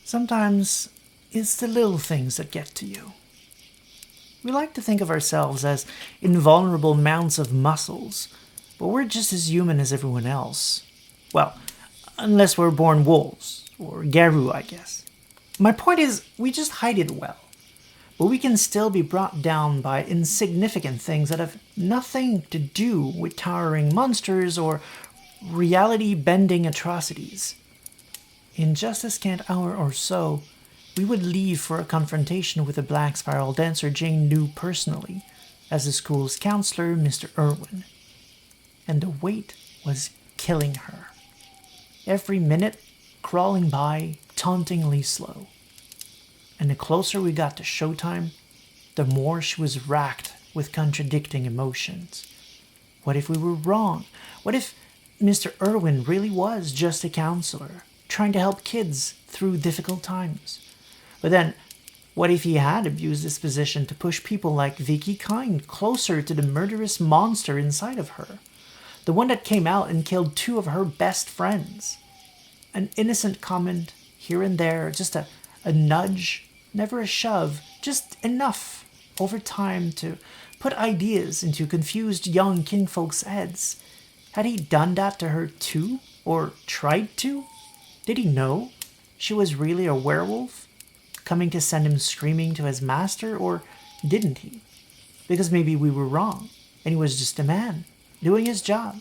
Sometimes it's the little things that get to you. We like to think of ourselves as invulnerable mounts of muscles, but we're just as human as everyone else. Well, unless we're born wolves, or Garou, I guess. My point is, we just hide it well. But we can still be brought down by insignificant things that have nothing to do with towering monsters or reality-bending atrocities. In just a scant hour or so, we would leave for a confrontation with a black spiral dancer Jane knew personally as the school's counselor, Mr. Irwin. And the wait was killing her. Every minute crawling by tauntingly slow. And the closer we got to showtime, the more she was racked with contradicting emotions. What if we were wrong? What if Mr. Irwin really was just a counselor, trying to help kids through difficult times? But then, what if he had abused his position to push people like Vicky Kind closer to the murderous monster inside of her? The one that came out and killed 2 of her best friends. An innocent comment here and there, just a nudge, never a shove, just enough over time to put ideas into confused young kinfolk's heads. Had he done that to her too? Or tried to? Did he know she was really a werewolf, coming to send him screaming to his master, or didn't he? Because maybe we were wrong, and he was just a man, doing his job,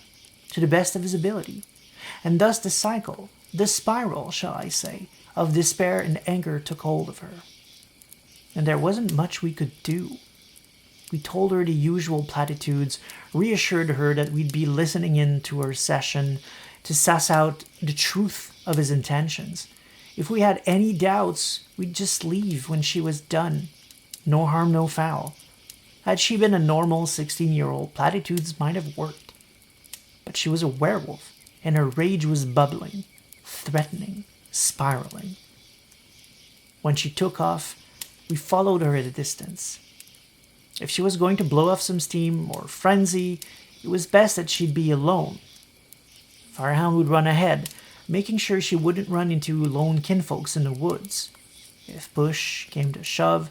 to the best of his ability. And thus the cycle, the spiral, shall I say, of despair and anger took hold of her. And there wasn't much we could do. We told her the usual platitudes, reassured her that we'd be listening in to her session to suss out the truth of his intentions. If we had any doubts, we'd just leave when she was done. No harm, no foul. Had she been a normal 16-year-old, platitudes might have worked. But she was a werewolf, and her rage was bubbling, threatening, spiraling. When she took off, we followed her at a distance. If she was going to blow off some steam or frenzy, it was best that she'd be alone. Firehound would run ahead, making sure she wouldn't run into lone kinfolks in the woods. If push came to shove,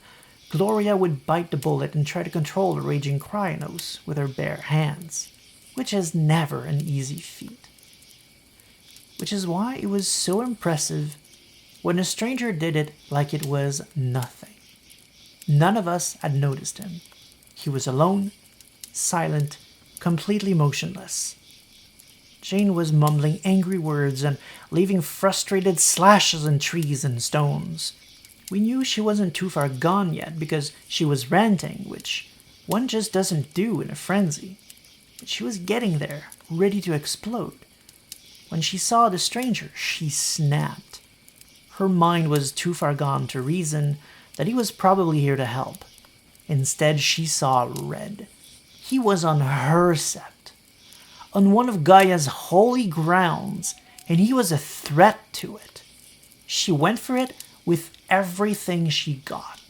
Gloria would bite the bullet and try to control the raging Cryonos with her bare hands, which is never an easy feat. Which is why it was so impressive when a stranger did it like it was nothing. None of us had noticed him. He was alone, silent, completely motionless. Jane was mumbling angry words and leaving frustrated slashes on trees and stones. We knew she wasn't too far gone yet because she was ranting, which one just doesn't do in a frenzy. But she was getting there, ready to explode. When she saw the stranger, she snapped. Her mind was too far gone to reason that he was probably here to help. Instead, she saw red. He was on her sept, on one of Gaia's holy grounds, and he was a threat to it. She went for it with everything she got.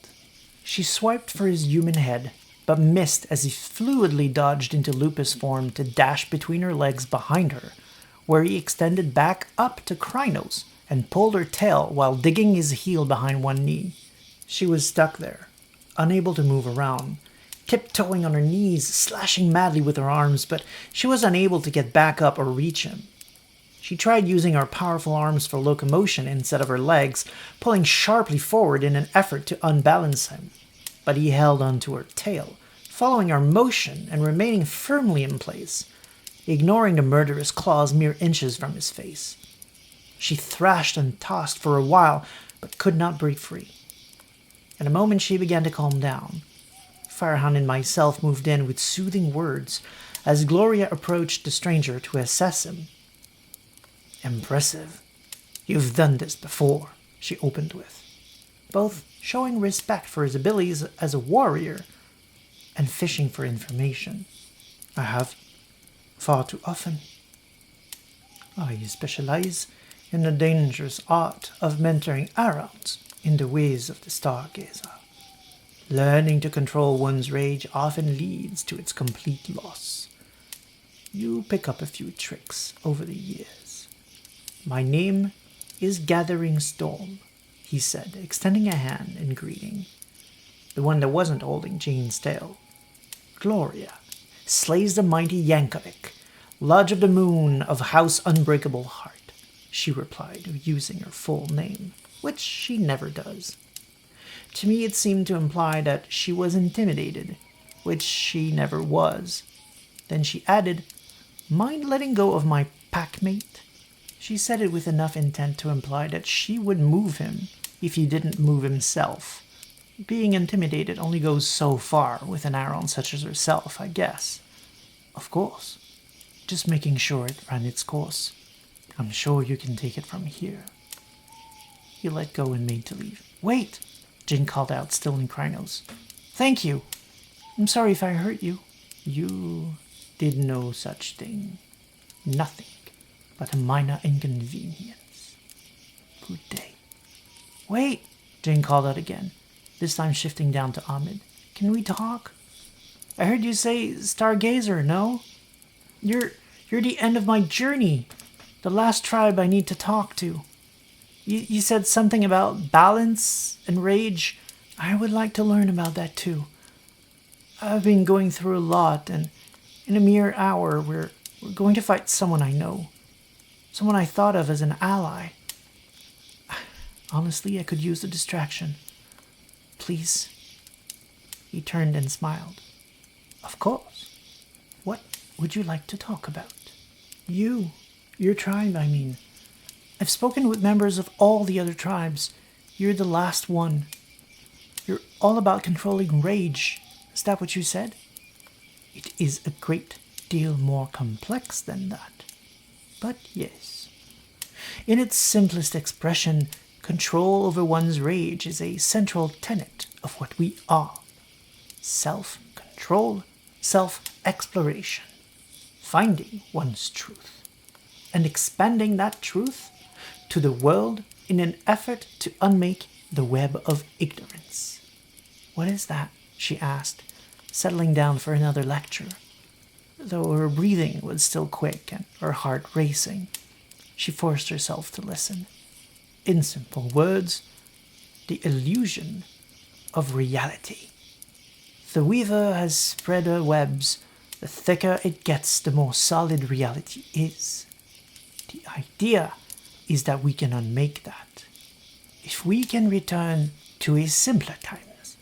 She swiped for his human head, but missed as he fluidly dodged into Lupus form to dash between her legs behind her, where he extended back up to Krynos and pulled her tail while digging his heel behind one knee. She was stuck there, unable to move around, tiptoeing on her knees, slashing madly with her arms, but she was unable to get back up or reach him. She tried using her powerful arms for locomotion instead of her legs, pulling sharply forward in an effort to unbalance him. But he held onto her tail, following her motion and remaining firmly in place, ignoring the murderous claws mere inches from his face. She thrashed and tossed for a while, but could not break free. In a moment she began to calm down. Firehound and myself moved in with soothing words as Gloria approached the stranger to assess him. "Impressive. You've done this before," she opened with, both showing respect for his abilities as a warrior and fishing for information. "I have. Far too often. I specialize in the dangerous art of mentoring around in the ways of the Stargazer. Learning to control one's rage often leads to its complete loss. You pick up a few tricks over the years. My name is Gathering Storm," he he said, extending a hand in greeting. The one that wasn't holding Jane's tail. Gloria slays the mighty Yankovic, Lodge of the Moon of House Unbreakable Heart, she replied, using her full name, which she never does. To me it seemed to imply that she was intimidated, which she never was. Then she added, "Mind letting go of my packmate?" She said it with enough intent to imply that she would move him if he didn't move himself. Being intimidated only goes so far with an Aron such as herself, I guess. Of course. Just making sure it ran its course. I'm sure you can take it from here. He let go and made to leave. "Wait!" Jane called out, still in Krynos. "Thank you. I'm sorry if I hurt you." "You did no such thing. Nothing but a minor inconvenience. Good day." "Wait!" Jane called out again, this time shifting down to Ahmed. "Can we talk? I heard you say Stargazer, no? You're the end of my journey. The last tribe I need to talk to. You said something about balance and rage. I would like to learn about that too. I've been going through a lot, and in a mere hour we're going to fight someone I know. Someone I thought of as an ally. Honestly, I could use a distraction. Please." He turned and smiled. "Of course. What would you like to talk about?" Your tribe, I mean. I've spoken with members of all the other tribes. You're the last one. You're all about controlling rage. Is that what you said?" "It is a great deal more complex than that. But yes. In its simplest expression, control over one's rage is a central tenet of what we are. Self-control, self-exploration, finding one's truth, and expanding that truth to the world in an effort to unmake the web of ignorance." "What is that?" she asked, settling down for another lecture. Though her breathing was still quick and her heart racing, she forced herself to listen. In simple words, the illusion of reality. The weaver has spread her webs. The thicker it gets, the more solid reality is. The idea is that we can unmake that. If we can return to a simpler times,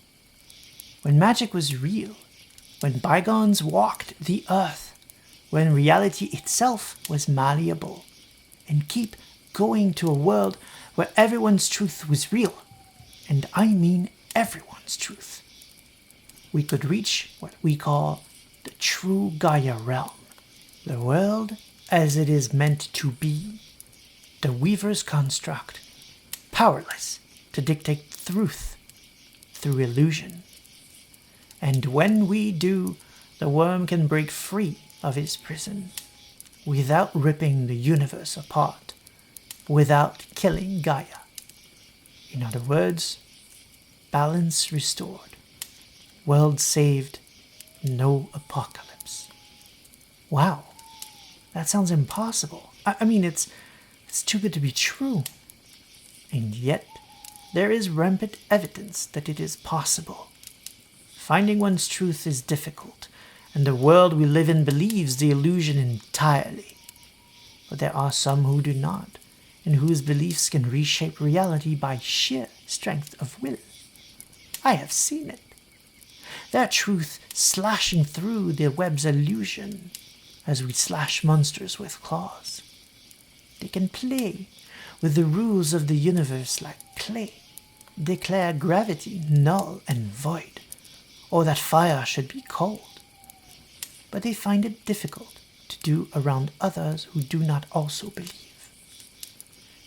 when magic was real, when bygones walked the earth, when reality itself was malleable, and keep going to a world where everyone's truth was real, and I mean everyone's truth, we could reach what we call the true Gaia realm, the world as it is meant to be, the weaver's construct, powerless to dictate truth through illusion. And when we do, the worm can break free of his prison, without ripping the universe apart, without killing Gaia. In other words, balance restored, world saved, no apocalypse. Wow, that sounds impossible. I mean, it's too good to be true. And yet, there is rampant evidence that it is possible. Finding one's truth is difficult, and the world we live in believes the illusion entirely. But there are some who do not, and whose beliefs can reshape reality by sheer strength of will. I have seen it. Their truth slashing through the web's illusion as we slash monsters with claws. They can play with the rules of the universe like clay, declare gravity null and void, or that fire should be cold. But they find it difficult to do around others who do not also believe.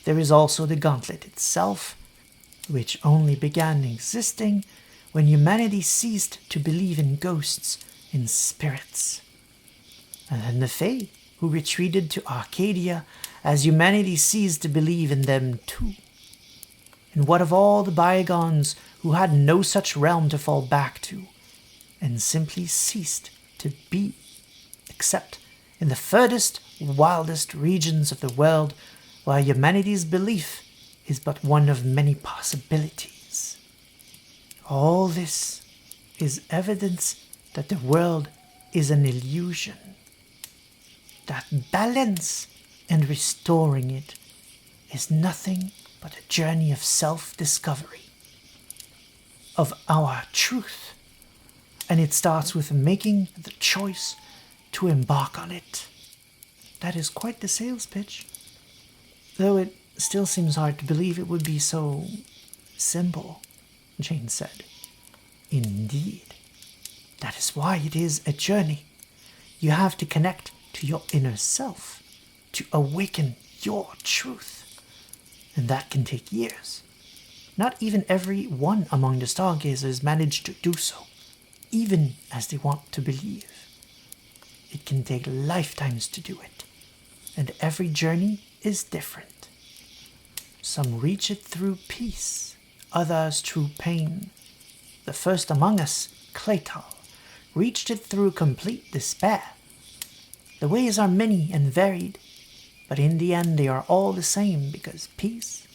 There is also the gauntlet itself, which only began existing when humanity ceased to believe in ghosts and spirits. And then the Fae, who retreated to Arcadia as humanity ceased to believe in them too. And what of all the bygones who had no such realm to fall back to, and simply ceased to be, except in the furthest, wildest regions of the world where humanity's belief is but one of many possibilities. All this is evidence that the world is an illusion. That balance and restoring it is nothing but a journey of self-discovery, of our truth, and it starts with making the choice to embark on it. That is quite the sales pitch, though it still seems hard to believe it would be so simple, Jane said. Indeed, that is why it is a journey. You have to connect to your inner self, to awaken your truth. And that can take years. Not even every one among the Stargazers managed to do so, even as they want to believe. It can take lifetimes to do it, and every journey is different. Some reach it through peace, others through pain. The first among us, Claytal, reached it through complete despair. The ways are many and varied, but in the end they are all the same because peace,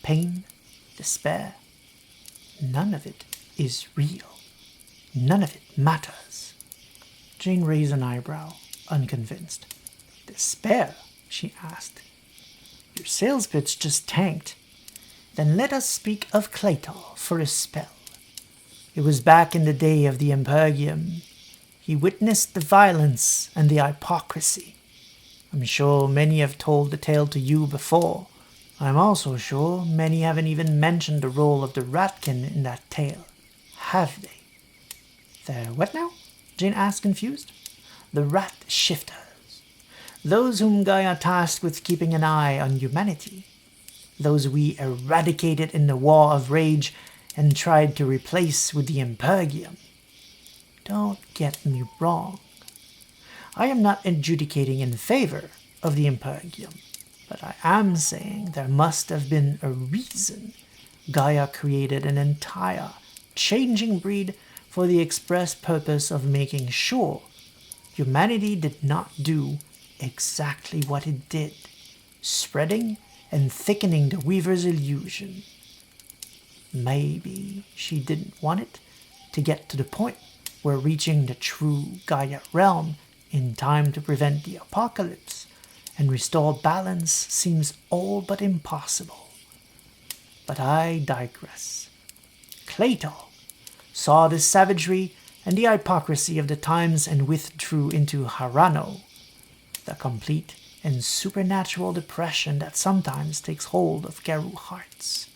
pain, despair, none of it is real. None of it matters. Jane raised an eyebrow, unconvinced. Despair? She asked. Your sales pitch just tanked. Then let us speak of Claytal for a spell. It was back in the day of the Impergium. He witnessed the violence and the hypocrisy. I'm sure many have told the tale to you before. I'm also sure many haven't even mentioned the role of the Ratkin in that tale. Have they? The what now? Jane asked, confused. The Rat Shifters. Those whom Gaia tasked with keeping an eye on humanity. Those we eradicated in the War of Rage and tried to replace with the Impergium. Don't get me wrong. I am not adjudicating in favor of the Impergium, but I am saying there must have been a reason Gaia created an entire changing breed for the express purpose of making sure humanity did not do exactly what it did, spreading and thickening the Weaver's illusion. Maybe she didn't want it to get to the point where reaching the true Gaia realm in time to prevent the apocalypse and restore balance seems all but impossible. But I digress. Claytal saw the savagery and the hypocrisy of the times and withdrew into Harano, the complete and supernatural depression that sometimes takes hold of Garou hearts.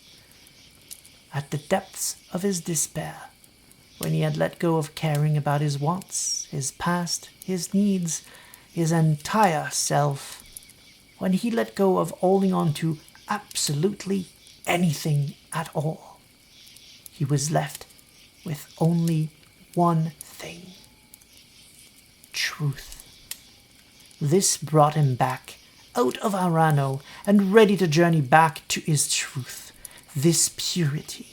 At the depths of his despair, when he had let go of caring about his wants, his past, his needs, his entire self, when he let go of holding on to absolutely anything at all, he was left with only one thing: truth. This brought him back out of Arano and ready to journey back to his truth, this purity,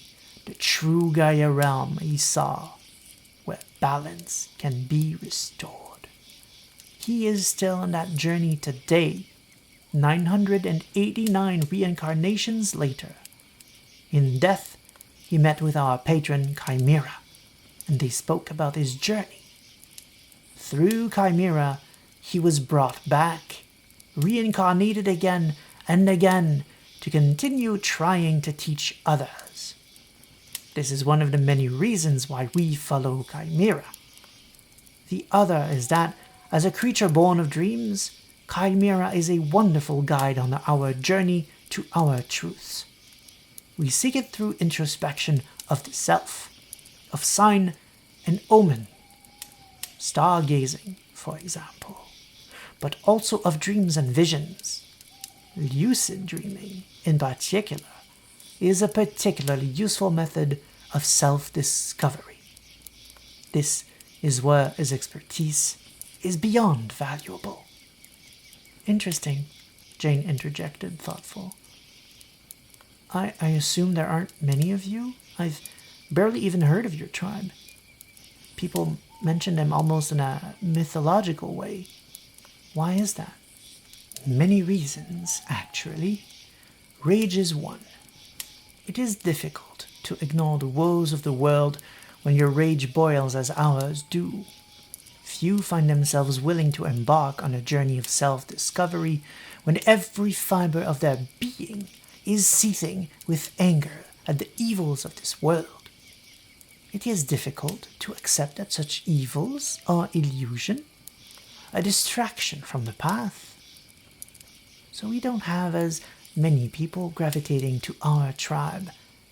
the true Gaia realm he saw, where balance can be restored. He is still on that journey today, 989 reincarnations later. In death, he met with our patron Chimera, and they spoke about his journey. Through Chimera, he was brought back, reincarnated again and again to continue trying to teach others. This is one of the many reasons why we follow Chimera. The other is that, as a creature born of dreams, Chimera is a wonderful guide on our journey to our truths. We seek it through introspection of the self, of sign and omen, stargazing, for example, but also of dreams and visions. Lucid dreaming, in particular, is a particularly useful method of self-discovery. This is where his expertise is beyond valuable. Interesting, Jane interjected, thoughtful. I assume there aren't many of you? I've barely even heard of your tribe. People mention them almost in a mythological way. Why is that? Many reasons, actually. Rage is one. It is difficult to ignore the woes of the world when your rage boils as ours do. Few find themselves willing to embark on a journey of self-discovery when every fiber of their being is seething with anger at the evils of this world. It is difficult to accept that such evils are illusion, a distraction from the path. So we don't have as many people gravitating to our tribe,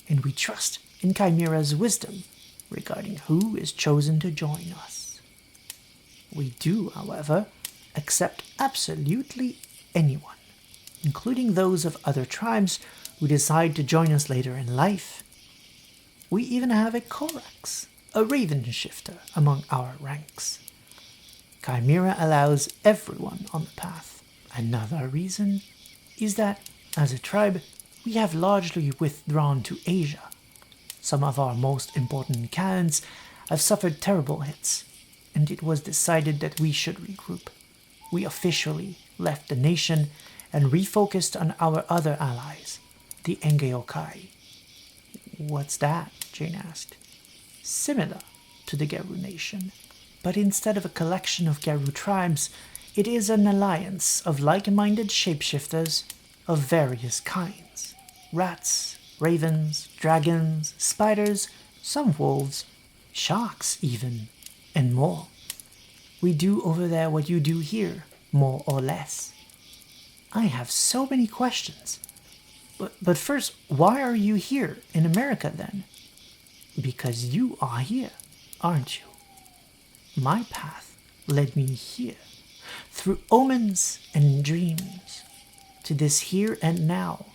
and we trust in Chimera's wisdom regarding who is chosen to join us. We do, however, accept absolutely anyone, including those of other tribes who decide to join us later in life. We even have a Korax, a raven shifter, among our ranks. Chimera allows everyone on the path. Another reason is that, as a tribe, we have largely withdrawn to Asia. Some of our most important clans have suffered terrible hits, and it was decided that we should regroup. We officially left the nation and refocused on our other allies, the Engeokai. What's that? Jane asked. Similar to the Garou nation, but instead of a collection of Garou tribes, it is an alliance of like-minded shapeshifters of various kinds. Rats, ravens, dragons, spiders, some wolves, sharks even, and more. We do over there what you do here, more or less. I have so many questions. But first, why are you here in America then? Because you are here, aren't you? My path led me here, through omens and dreams, to this here and now,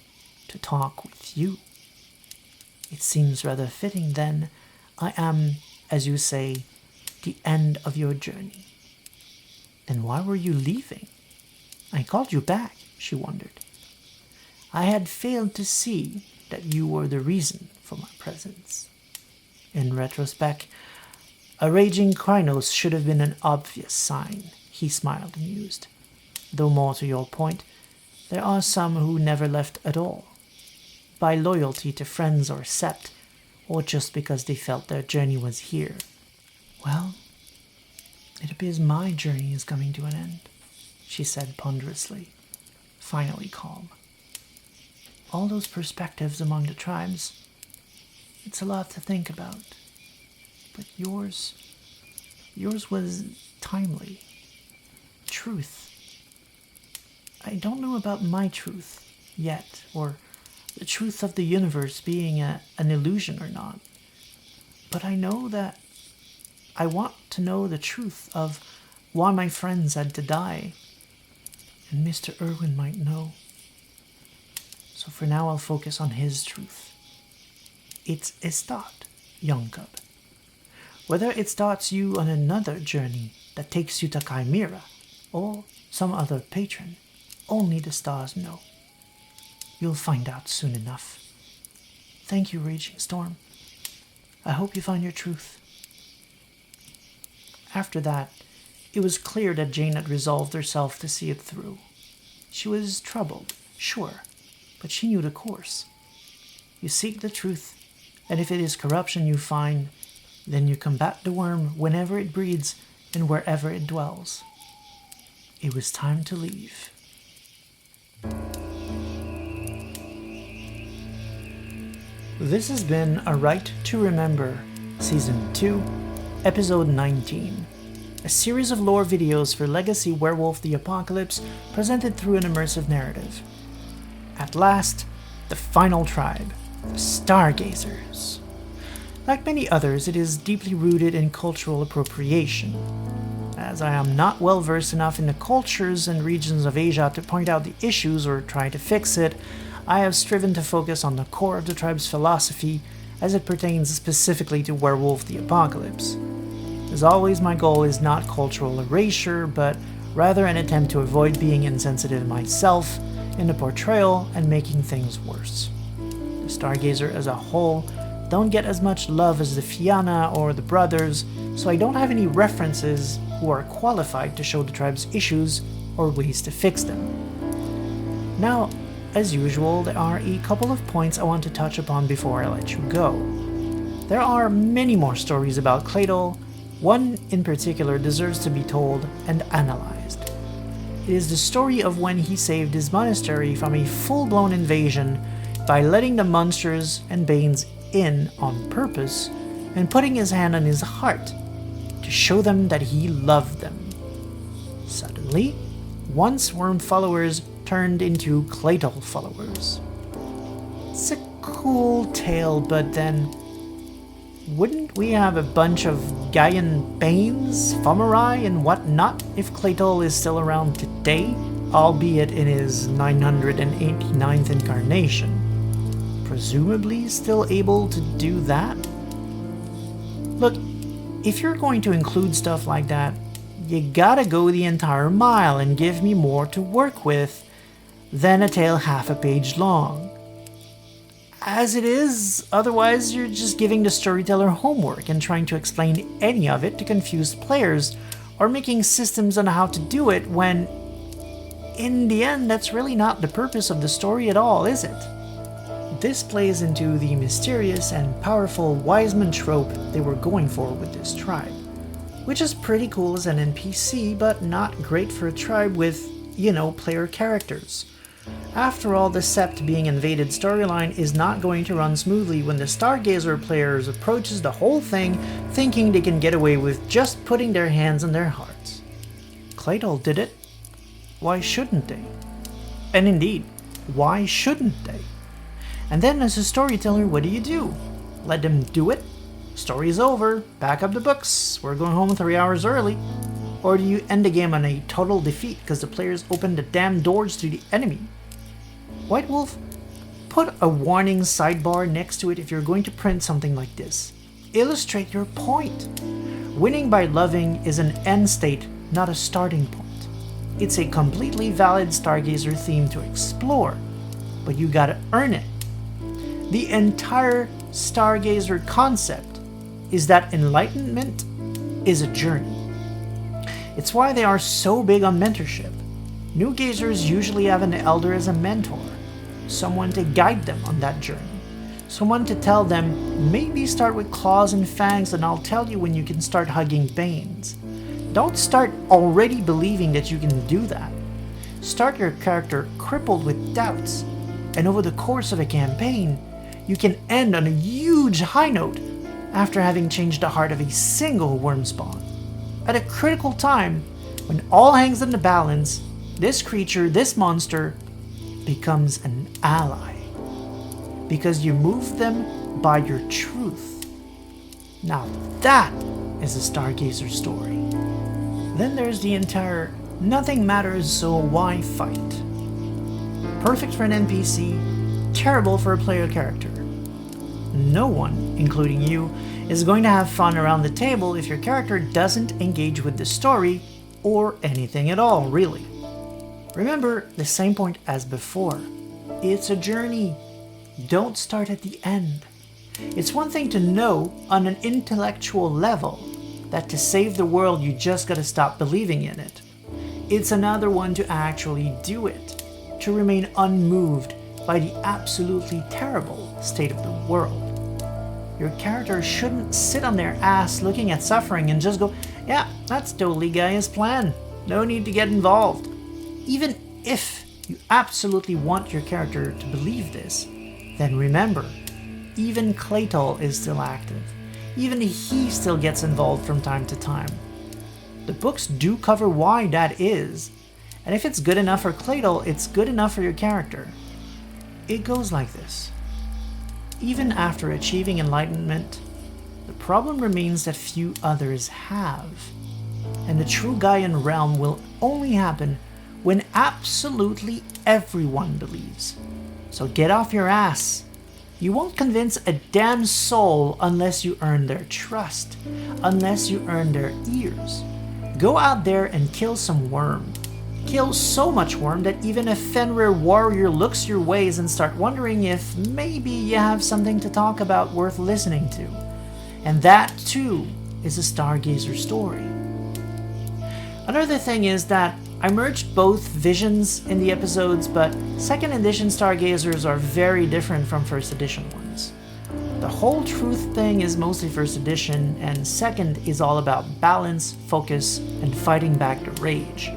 to talk with you. It seems rather fitting then I am, as you say, the end of your journey. Then why were you leaving? I called you back, she wondered. I had failed to see that you were the reason for my presence. In retrospect, a raging Krynos should have been an obvious sign, he smiled amused. Though more to your point, there are some who never left at all, by loyalty to friends or sept, or just because they felt their journey was here. Well, it appears my journey is coming to an end, she said ponderously, finally calm. All those perspectives among the tribes, it's a lot to think about. But yours was timely. Truth. I don't know about my truth yet, or the truth of the universe being an illusion or not. But I know that I want to know the truth of why my friends had to die. And Mr. Irwin might know. So for now I'll focus on his truth. It's a start, young cub. Whether it starts you on another journey that takes you to Chimera, or some other patron, only the stars know. You'll find out soon enough. Thank you, Raging Storm. I hope you find your truth. After that, it was clear that Jane had resolved herself to see it through. She was troubled, sure, but she knew the course. You seek the truth, and if it is corruption you find, then you combat the worm whenever it breeds and wherever it dwells. It was time to leave. This has been A Rite to Remember, Season 2, Episode 19. A series of lore videos for Legacy Werewolf the Apocalypse presented through an immersive narrative. At last, the final tribe, the Stargazers. Like many others, it is deeply rooted in cultural appropriation. As I am not well versed enough in the cultures and regions of Asia to point out the issues or try to fix it, I have striven to focus on the core of the tribe's philosophy as it pertains specifically to Werewolf the Apocalypse. As always, my goal is not cultural erasure, but rather an attempt to avoid being insensitive myself in the portrayal and making things worse. The Stargazer as a whole don't get as much love as the Fianna or the brothers, so I don't have any references who are qualified to show the tribe's issues or ways to fix them. Now, as usual, there are a couple of points I want to touch upon before I let you go. There are many more stories about Claytol. One in particular deserves to be told and analyzed. It is the story of when he saved his monastery from a full-blown invasion by letting the monsters and Banes in on purpose and putting his hand on his heart to show them that he loved them. Suddenly, once worm followers turned into Claytol followers. It's a cool tale, but then wouldn't we have a bunch of Gaian Banes, Fomori, and whatnot if Claytol is still around today, albeit in his 989th incarnation? Presumably still able to do that? Look, if you're going to include stuff like that, you gotta go the entire mile and give me more to work with than a tale half a page long. As it is, otherwise you're just giving the storyteller homework and trying to explain any of it to confused players, or making systems on how to do it when, in the end, that's really not the purpose of the story at all, is it? This plays into the mysterious and powerful Wiseman trope they were going for with this tribe, which is pretty cool as an NPC, but not great for a tribe with, player characters. After all, the Sept being invaded storyline is not going to run smoothly when the Stargazer players approaches the whole thing thinking they can get away with just putting their hands on their hearts. Claytol did it. Why shouldn't they? And indeed, why shouldn't they? And then as a storyteller, what do? Let them do it? Story's over, back up the books, we're going home 3 hours early. Or do you end the game on a total defeat because the players opened the damn doors to the enemy? White Wolf, put a warning sidebar next to it if you're going to print something like this. Illustrate your point. Winning by loving is an end state, not a starting point. It's a completely valid Stargazer theme to explore, but you gotta earn it. The entire Stargazer concept is that enlightenment is a journey. It's why they are so big on mentorship. New Gazers usually have an elder as a mentor, someone to guide them on that journey, someone to tell them, maybe start with claws and fangs and I'll tell you when you can start hugging Banes. Don't start already believing that you can do that. Start your character crippled with doubts, and over the course of a campaign, you can end on a huge high note after having changed the heart of a single worm spawn. At a critical time, when all hangs in the balance, this creature, this monster, becomes an ally. Because you move them by your truth. Now that is a Stargazer story. Then there's the entire nothing matters so why fight. Perfect for an NPC, terrible for a player character. No one, including you, is going to have fun around the table if your character doesn't engage with the story, or anything at all, really. Remember the same point as before. It's a journey. Don't start at the end. It's one thing to know on an intellectual level that to save the world you just gotta stop believing in it. It's another one to actually do it, to remain unmoved by the absolutely terrible state of the world. Your character shouldn't sit on their ass looking at suffering and just go, yeah, that's totally Gaia's plan. No need to get involved. Even if you absolutely want your character to believe this, then remember, even Claytol is still active. Even he still gets involved from time to time. The books do cover why that is, and if it's good enough for Claytol, it's good enough for your character. It goes like this. Even after achieving enlightenment, the problem remains that few others have. And the true Gaian realm will only happen when absolutely everyone believes. So get off your ass. You won't convince a damn soul unless you earn their trust, unless you earn their ears. Go out there and kill some worm. Kill so much worm that even a Fenrir warrior looks your ways and start wondering if maybe you have something to talk about worth listening to. And that too is a Stargazer story. Another thing is that I merged both visions in the episodes, but 2nd edition Stargazers are very different from 1st edition ones. The whole truth thing is mostly 1st edition, and 2nd is all about balance, focus, and fighting back the rage.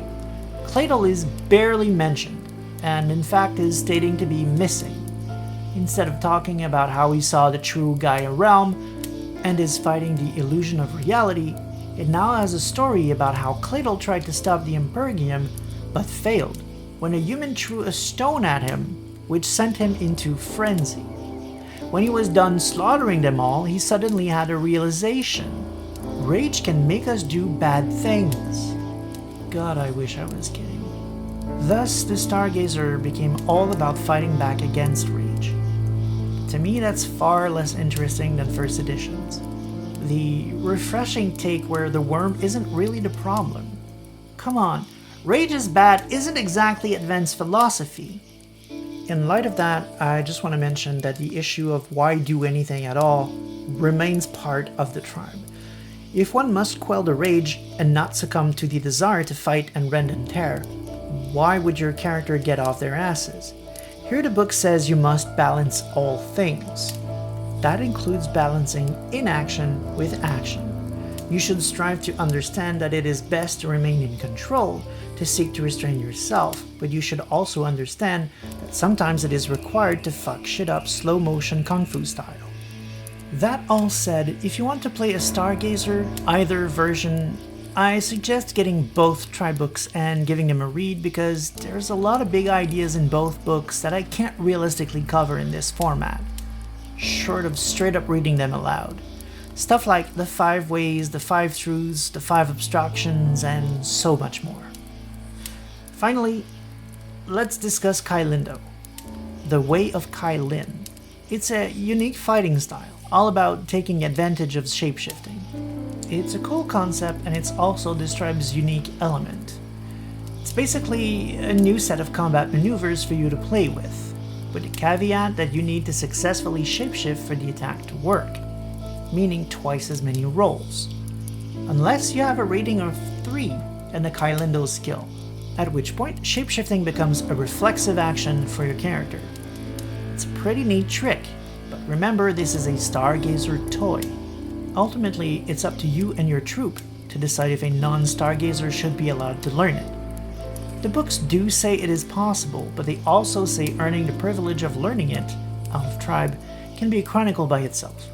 Cladle is barely mentioned, and in fact is stating to be missing. Instead of talking about how he saw the true Gaia realm and is fighting the illusion of reality, it now has a story about how Cladle tried to stop the Impergium, but failed when a human threw a stone at him, which sent him into frenzy. When he was done slaughtering them all, he suddenly had a realization. Rage can make us do bad things. God, I wish I was kidding. Thus, the Stargazer became all about fighting back against rage. To me, that's far less interesting than 1st editions. The refreshing take where the worm isn't really the problem. Come on, rage is bad isn't exactly advanced philosophy. In light of that, I just want to mention that the issue of why do anything at all remains part of the tribe. If one must quell the rage and not succumb to the desire to fight and rend and tear, why would your character get off their asses? Here the book says you must balance all things. That includes balancing inaction with action. You should strive to understand that it is best to remain in control, to seek to restrain yourself, but you should also understand that sometimes it is required to fuck shit up slow motion kung fu style. That all said, if you want to play a Stargazer, either version, I suggest getting both tribe books and giving them a read because there's a lot of big ideas in both books that I can't realistically cover in this format, short of straight up reading them aloud. Stuff like the 5 ways, the 5 truths, the 5 abstractions, and so much more. Finally, let's discuss Kailindo, the Way of Kailin. It's a unique fighting style, all about taking advantage of shapeshifting. It's a cool concept, and it's also this tribe's unique element. It's basically a new set of combat maneuvers for you to play with the caveat that you need to successfully shapeshift for the attack to work, meaning twice as many rolls. Unless you have a rating of 3 and the Kailindo skill, at which point shapeshifting becomes a reflexive action for your character. It's a pretty neat trick, but remember this is a Stargazer toy. Ultimately, it's up to you and your troop to decide if a non-Stargazer should be allowed to learn it. The books do say it is possible, but they also say earning the privilege of learning it out of tribe can be a chronicle by itself.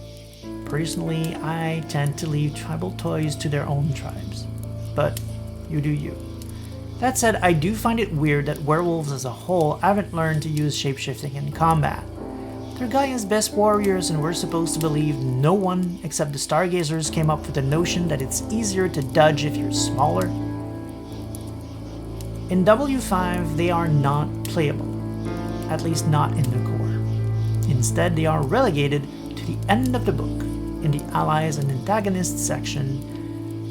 Personally, I tend to leave tribal toys to their own tribes, but you do you. That said, I do find it weird that werewolves as a whole haven't learned to use shapeshifting in combat. They're Gaia's best warriors, and we're supposed to believe no one except the Stargazers came up with the notion that it's easier to dodge if you're smaller. In W5, they are not playable, at least not in the core. Instead, they are relegated to the end of the book, in the allies and antagonists section,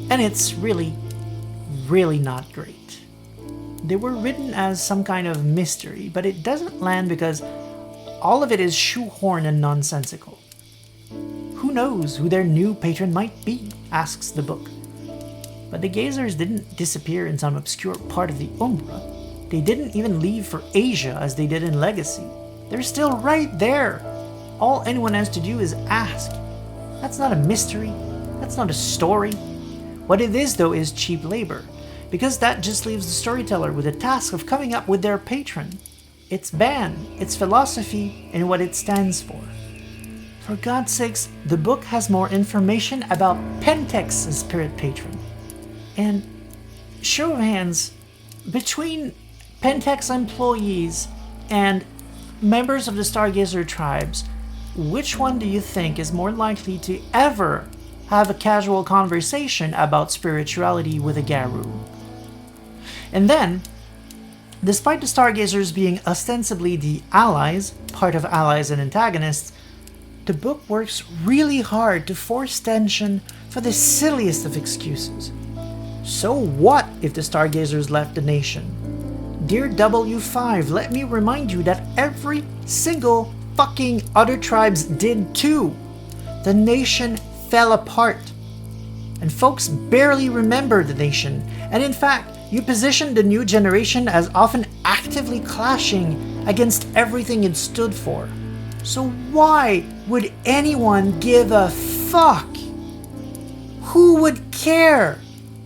and it's really not great. They were written as some kind of mystery, but it doesn't land because all of it is shoehorned and nonsensical. Who knows who their new patron might be, asks the book. But the Gazers didn't disappear in some obscure part of the Umbra. They didn't even leave for Asia as they did in Legacy. They're still right there. All anyone has to do is ask. That's not a mystery. That's not a story. What it is, though, is cheap labor, because that just leaves the storyteller with the task of coming up with their patron, its band, its philosophy, and what it stands for. For God's sakes, the book has more information about Pentex's spirit patron. And show of hands, between Pentex employees and members of the Stargazer tribes, which one do you think is more likely to ever have a casual conversation about spirituality with a Garou? And then, despite the Stargazers being ostensibly the allies, part of allies and antagonists, the book works really hard to force tension for the silliest of excuses. So what if the Stargazers left the nation? Dear W5, let me remind you that every single fucking other tribes did too. The nation fell apart. and folks barely remember the nation, and in fact, you position the new generation as often actively clashing against everything it stood for. So why would anyone give a fuck? Who would care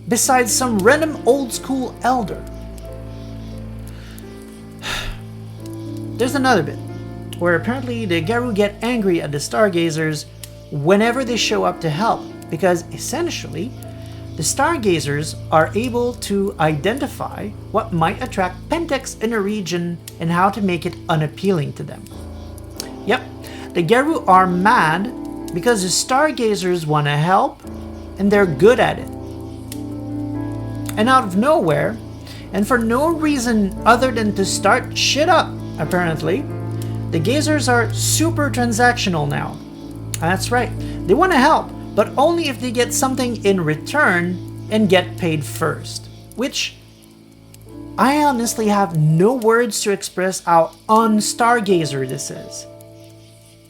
besides some random old school elder? There's another bit where apparently the Garou get angry at the Stargazers whenever they show up to help, because essentially the Stargazers are able to identify what might attract Pentex in a region and how to make it unappealing to them. Yep, the Garou are mad because the Stargazers want to help and they're good at it. And out of nowhere, and for no reason other than to start shit up, apparently, the Gazers are super transactional now. That's right, they want to help, but only if they get something in return and get paid first. Which, I honestly have no words to express how un-Stargazer this is.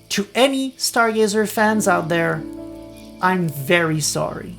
To any Stargazer fans out there, I'm very sorry.